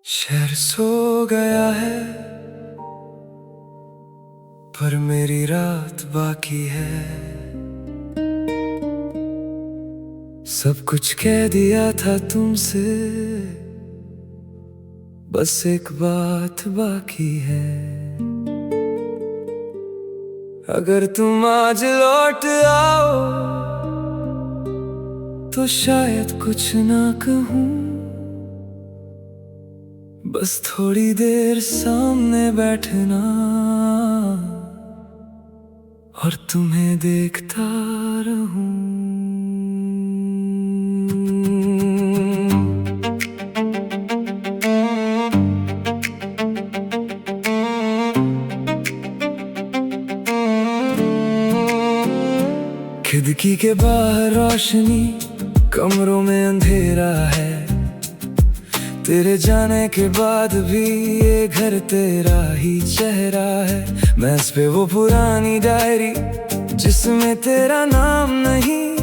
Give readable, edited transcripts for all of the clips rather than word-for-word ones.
शहर सो गया है पर मेरी रात बाकी है। सब कुछ कह दिया था तुमसे, बस एक बात बाकी है। अगर तुम आज लौट आओ तो शायद कुछ ना कहूँ, बस थोड़ी देर सामने बैठना और तुम्हें देखता रहूं। खिड़की के बाहर रोशनी, कमरों में अंधेरा है। तेरे जाने के बाद भी ये घर तेरा ही चेहरा है। मेज पे वो पुरानी डायरी जिसमें तेरा नाम नहीं,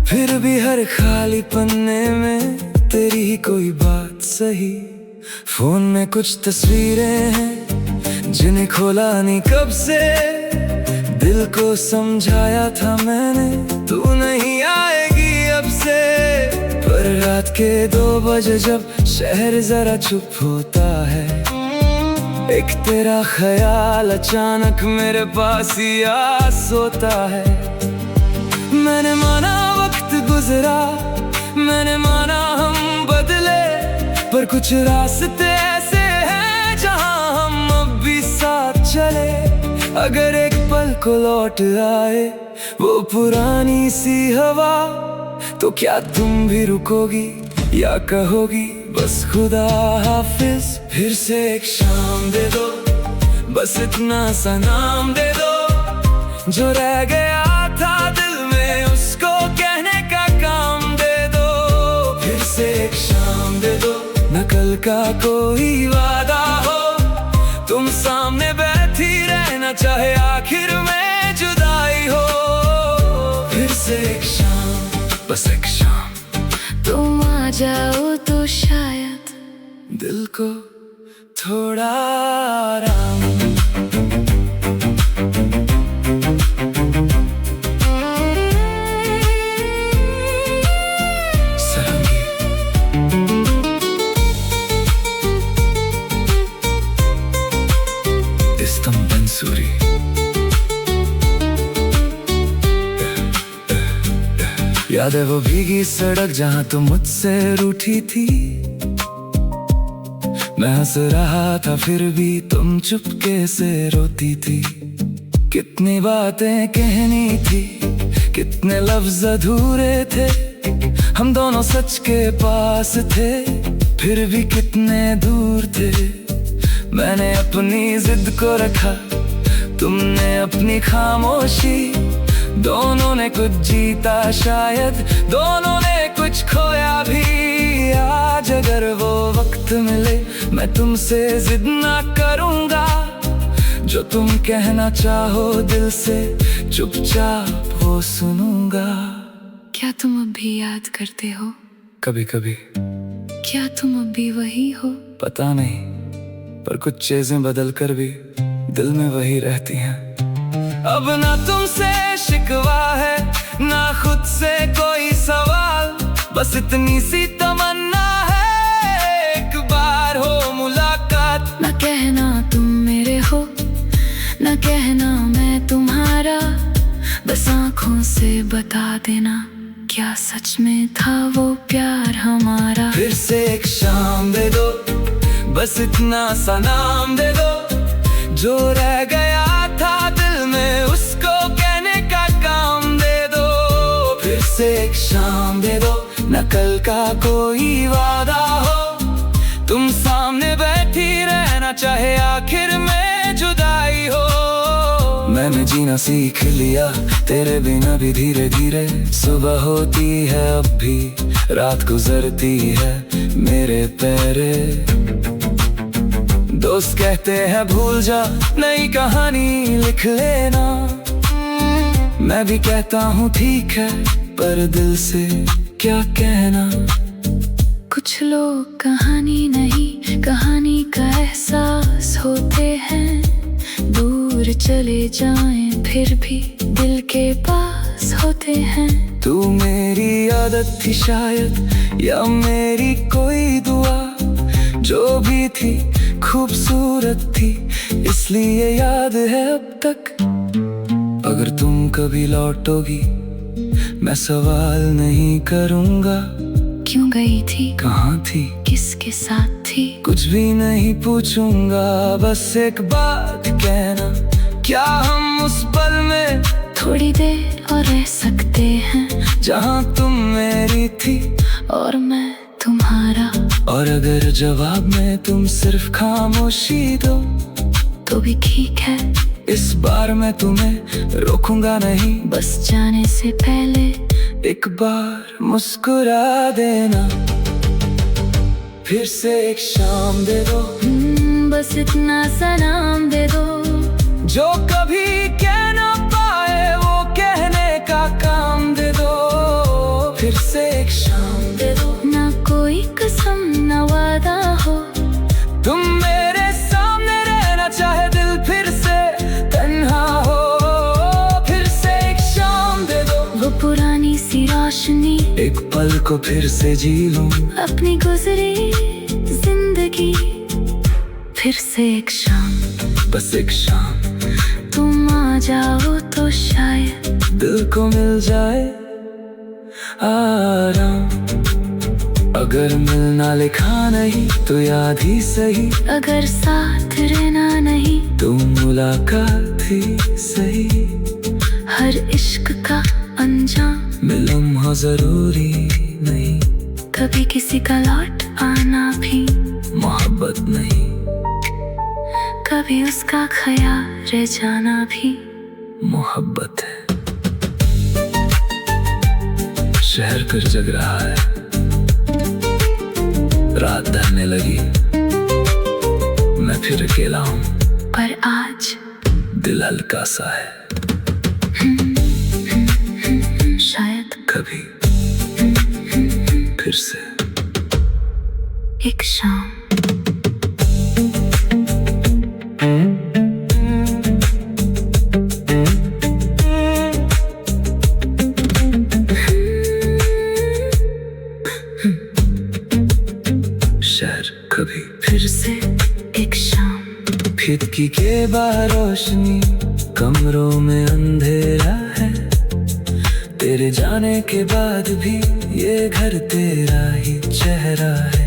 फिर भी हर खाली पन्ने में तेरी ही कोई बात सही। फोन में कुछ तस्वीरें हैं जिन्हें खोला नहीं कब से। दिल को समझाया था मैंने तू नहीं आएगी अब से, पर रात के 2 बजे जब शहर जरा चुप होता है, एक तेरा ख्याल अचानक मेरे पास ही आ सोता है। मैंने माना वक्त गुजरा, मैंने माना हम बदले, पर कुछ रास्ते ऐसे हैं जहां हम अब भी साथ चले। अगर एक पल को लौट आए वो पुरानी सी हवा, तो क्या तुम भी रुकोगी या कहोगी बस खुदा हाफिज। फिर से एक शाम दे दो, बस इतना सा नाम दे दो। जो रह गया था दिल में उसको कहने का काम दे दो। फिर से एक शाम दे दो, न कल का कोई वादा हो। तुम सामने बैठी रहना चाहे आखिर में जुदाई हो। फिर से एक शाम, बस एक शाम, तुम आ जाओ तो शायद दिल को थोड़ा आराम। सरंगी इस्तम बंसूरी। याद है वो भीगी सड़क जहां तुम मुझसे रूठी थी। मैं हंस रहा था फिर भी तुम चुपके से रोती थी। कितनी बातें कहनी थी, कितने लफ्ज अधूरे थे। हम दोनों सच के पास थे, फिर भी कितने दूर थे। मैंने अपनी जिद को रखा, तुमने अपनी खामोशी। दोनों ने कुछ जीता शायद, दोनों ने कुछ खोया भी। आज अगर वो वक्त मिले मैं तुमसे जिद ना करूंगा। जो तुम कहना चाहो दिल से चुपचाप वो सुनूंगा। क्या तुम अब भी याद करते हो? कभी कभी। क्या तुम अब भी वही हो? पता नहीं, पर कुछ चीजें बदल कर भी दिल में वही रहती हैं। अब ना तुमसे शिकवा है ना खुद से कोई सवाल, बस इतनी सी तमन्ना है एक बार हो मुलाकात। ना कहना तुम मेरे हो, ना कहना मैं तुम्हारा, बस आँखों से बता देना क्या सच में था वो प्यार हमारा। फिर से एक शाम दे दो, बस इतना सा नाम दे दो। जो रह गया था दिल में उसको कहने का काम दे दो। फिर से एक शाम दे दो, न कल का कोई वादा हो। तुम सामने बैठी रहना चाहे आखिर में जुदाई हो। मैंने जीना सीख लिया तेरे बिना भी धीरे धीरे। सुबह होती है अब भी रात गुजरती है मेरे पैरे। दोस्त कहते हैं भूल जा, नई कहानी लिख लेना। मैं भी कहता हूँ ठीक है, पर दिल से क्या कहना। कुछ लोग कहानी नहीं कहानी का एहसास होते हैं, दूर चले जाएं फिर भी दिल के पास होते हैं। तू मेरी आदत थी शायद, या मेरी कोई दुआ, जो भी थी खूबसूरत थी इसलिए याद है अब तक। अगर तुम कभी लौटोगी मैं सवाल नहीं करूँगा, क्यों गई थी, कहाँ थी, किसके साथ थी, कुछ भी नहीं पूछूंगा। बस एक बात कहना, क्या हम उस पल में थोड़ी देर और रह सकते हैं, जहाँ तुम मेरी थी और मैं तुम्हारा। और अगर जवाब में तुम सिर्फ खामोशी दो तो भी ठीक है, इस बार मैं तुम्हें रोकूंगा नहीं। बस जाने से पहले एक बार मुस्कुरा देना, फिर से एक शाम दे दो, बस इतना सा नाम दे दो, जो कभी कह ना पाए वो कहने का काम दे दो। फिर से एक शाम दे दो, ना कोई कसम ना वादा हो, तुम मेरे सामने रहना चाहे दिल फिर से तन्हा हो। फिर से एक शाम दे दो, वो पुरानी सी रोशनी, एक पल को फिर से जी लूं, अपनी गुजरी जिंदगी। फिर से एक शाम, बस एक शाम, तुम आ जाओ तो शायद दिल को मिल जाए आराम। अगर मिलना लिखा नहीं तो याद ही सही, अगर साथ रहना नहीं तो मुलाकात ही सही। हर इश्क का अंजाम में लम्हा जरूरी नहीं, कभी किसी का लौट आना भी मोहब्बत नहीं, कभी उसका ख्याल रह जाना भी मोहब्बत है। शहर फिर जग रहा है, रात ढलने लगी, मैं फिर अकेला हूँ, पर आज दिल हल्का सा है। शायद कभी फिर से एक शाम। शहर कभी फिर से एक शाम, खिड़की के बाहर रोशनी, कमरों में अंधेरा है, तेरे जाने के बाद भी ये घर तेरा ही चेहरा है।